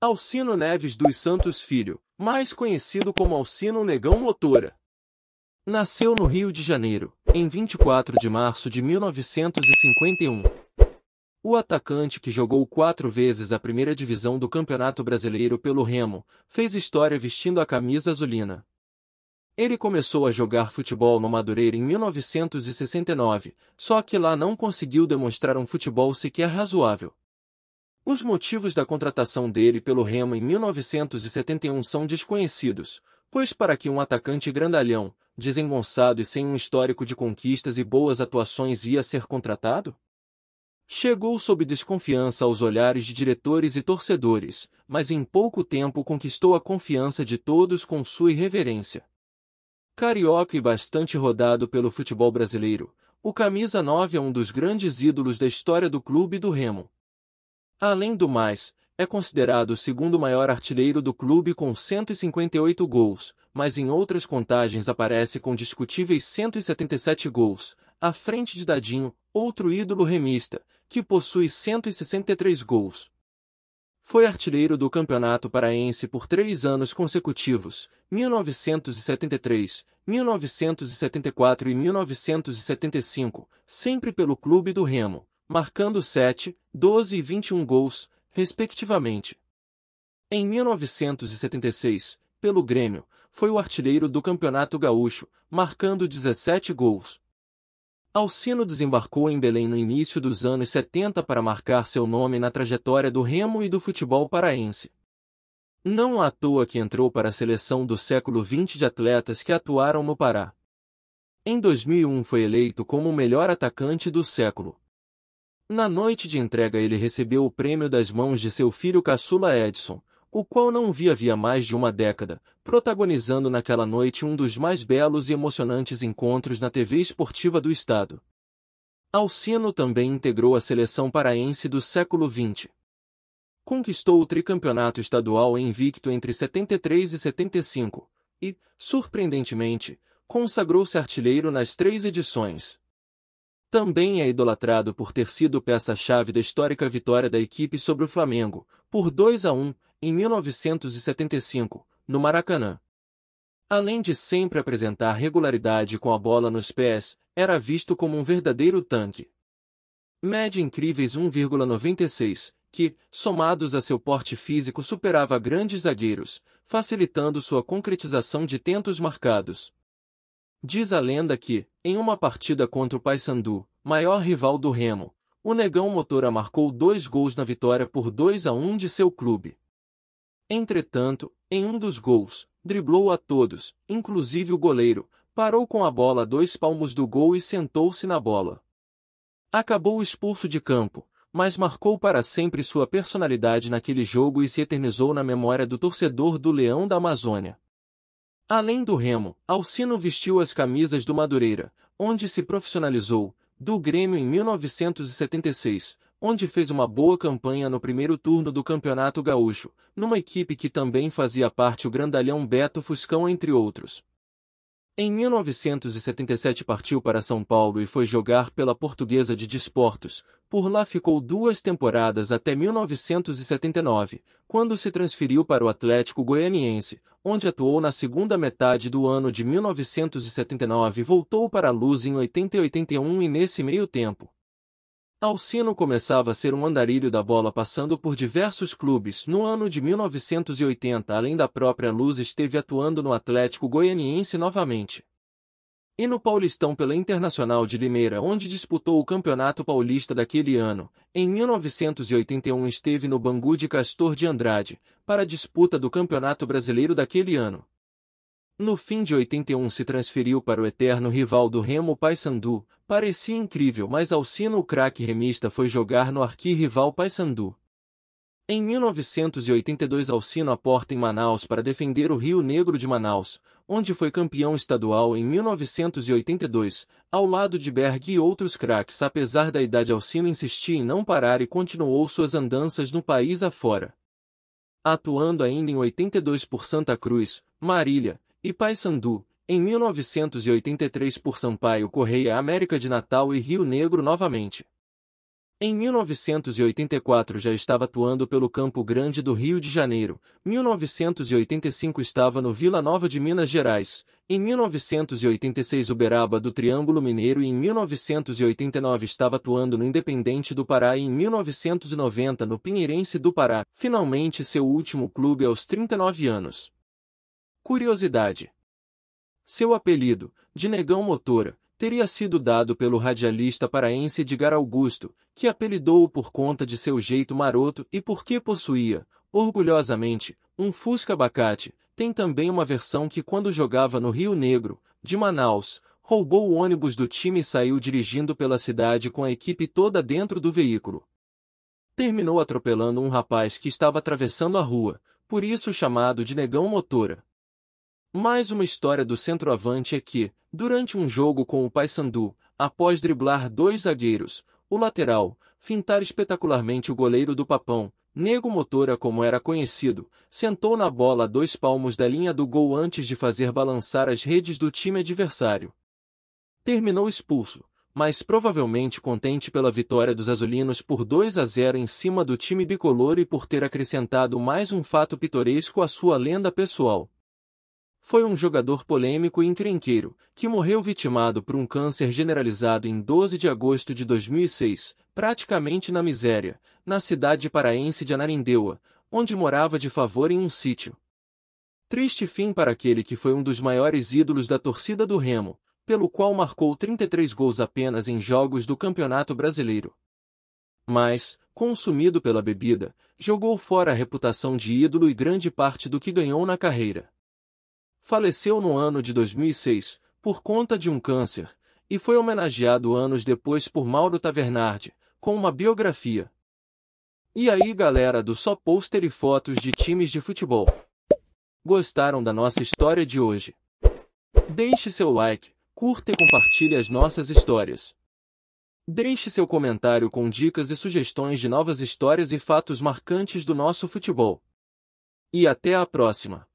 Alcino Neves dos Santos Filho, mais conhecido como Alcino Negão Motora. Nasceu no Rio de Janeiro, em 24 de março de 1951. O atacante, que jogou 4 vezes a primeira divisão do Campeonato Brasileiro pelo Remo, fez história vestindo a camisa azulina. Ele começou a jogar futebol no Madureira em 1969, só que lá não conseguiu demonstrar um futebol sequer razoável. Os motivos da contratação dele pelo Remo em 1971 são desconhecidos, pois para que um atacante grandalhão, desengonçado e sem um histórico de conquistas e boas atuações ia ser contratado? Chegou sob desconfiança aos olhares de diretores e torcedores, mas em pouco tempo conquistou a confiança de todos com sua irreverência. Carioca e bastante rodado pelo futebol brasileiro, o camisa 9 é um dos grandes ídolos da história do clube do Remo. Além do mais, é considerado o segundo maior artilheiro do clube com 158 gols, mas em outras contagens aparece com discutíveis 177 gols, à frente de Dadinho, outro ídolo remista, que possui 163 gols. Foi artilheiro do Campeonato Paraense por 3 anos consecutivos, 1973, 1974 e 1975, sempre pelo clube do Remo, marcando 7, 12 e 21 gols, respectivamente. Em 1976, pelo Grêmio, foi o artilheiro do Campeonato Gaúcho, marcando 17 gols. Alcino desembarcou em Belém no início dos anos 70 para marcar seu nome na trajetória do Remo e do futebol paraense. Não à toa que entrou para a seleção do século XX de atletas que atuaram no Pará. Em 2001 foi eleito como o melhor atacante do século. Na noite de entrega ele recebeu o prêmio das mãos de seu filho caçula Edson, o qual não via havia mais de uma década, protagonizando naquela noite um dos mais belos e emocionantes encontros na TV esportiva do estado. Alcino também integrou a seleção paraense do século XX. Conquistou o tricampeonato estadual invicto entre 73 e 75, e, surpreendentemente, consagrou-se artilheiro nas 3 edições. Também é idolatrado por ter sido peça-chave da histórica vitória da equipe sobre o Flamengo, por 2-1, em 1975, no Maracanã. Além de sempre apresentar regularidade com a bola nos pés, era visto como um verdadeiro tanque. Mede incríveis 1,96, que, somados a seu porte físico, superava grandes zagueiros, facilitando sua concretização de tentos marcados. Diz a lenda que, em uma partida contra o Paysandu, maior rival do Remo, o Negão Motora marcou 2 gols na vitória por 2-1 de seu clube. Entretanto, em um dos gols, driblou a todos, inclusive o goleiro, parou com a bola a 2 palmos do gol e sentou-se na bola. Acabou expulso de campo, mas marcou para sempre sua personalidade naquele jogo e se eternizou na memória do torcedor do Leão da Amazônia. Além do Remo, Alcino vestiu as camisas do Madureira, onde se profissionalizou, do Grêmio em 1976, onde fez uma boa campanha no primeiro turno do Campeonato Gaúcho, numa equipe que também fazia parte o grandalhão Beto Fuscão entre outros. Em 1977 partiu para São Paulo e foi jogar pela Portuguesa de Desportos, por lá ficou 2 temporadas até 1979, quando se transferiu para o Atlético Goianiense, onde atuou na segunda metade do ano de 1979 e voltou para a Luz em 80 e 81 e nesse meio tempo. Alcino começava a ser um andarilho da bola passando por diversos clubes. No ano de 1980, além da própria Luz, esteve atuando no Atlético Goianiense novamente. E no Paulistão pela Internacional de Limeira, onde disputou o Campeonato Paulista daquele ano. Em 1981 esteve no Bangu de Castor de Andrade, para a disputa do Campeonato Brasileiro daquele ano. No fim de 81 se transferiu para o eterno rival do Remo, Paysandu. Parecia incrível, mas Alcino, o craque remista, foi jogar no arquirrival Paysandu. Em 1982 Alcino aporta em Manaus para defender o Rio Negro de Manaus, onde foi campeão estadual em 1982, ao lado de Berg e outros craques. Apesar da idade, Alcino insistia em não parar e continuou suas andanças no país afora. Atuando ainda em 82 por Santa Cruz, Marília e Paysandu, em 1983 por Sampaio Correia, América de Natal e Rio Negro novamente. Em 1984 já estava atuando pelo Campo Grande do Rio de Janeiro, 1985 estava no Vila Nova de Minas Gerais, em 1986 Uberaba do Triângulo Mineiro e em 1989 estava atuando no Independente do Pará e em 1990 no Pinheirense do Pará, finalmente seu último clube aos 39 anos. Curiosidade: seu apelido, de Negão Motora, teria sido dado pelo radialista paraense Edgar Augusto, que apelidou-o por conta de seu jeito maroto e porque possuía, orgulhosamente, um Fusca abacate. Tem também uma versão que quando jogava no Rio Negro, de Manaus, roubou o ônibus do time e saiu dirigindo pela cidade com a equipe toda dentro do veículo. Terminou atropelando um rapaz que estava atravessando a rua, por isso chamado de Negão Motora. Mais uma história do centroavante é que, durante um jogo com o Paysandu, após driblar dois zagueiros, o lateral, fintar espetacularmente o goleiro do Papão, Nego Motora como era conhecido, sentou na bola a 2 palmos da linha do gol antes de fazer balançar as redes do time adversário. Terminou expulso, mas provavelmente contente pela vitória dos azulinos por 2-0 em cima do time bicolor e por ter acrescentado mais um fato pitoresco à sua lenda pessoal. Foi um jogador polêmico e encrenqueiro, que morreu vitimado por um câncer generalizado em 12 de agosto de 2006, praticamente na miséria, na cidade paraense de Ananindeua, onde morava de favor em um sítio. Triste fim para aquele que foi um dos maiores ídolos da torcida do Remo, pelo qual marcou 33 gols apenas em jogos do Campeonato Brasileiro. Mas, consumido pela bebida, jogou fora a reputação de ídolo e grande parte do que ganhou na carreira. Faleceu no ano de 2006, por conta de um câncer, e foi homenageado anos depois por Mauro Tavernardi, com uma biografia. E aí galera do Só Pôster e Fotos de Times de Futebol? Gostaram da nossa história de hoje? Deixe seu like, curta e compartilhe as nossas histórias. Deixe seu comentário com dicas e sugestões de novas histórias e fatos marcantes do nosso futebol. E até a próxima!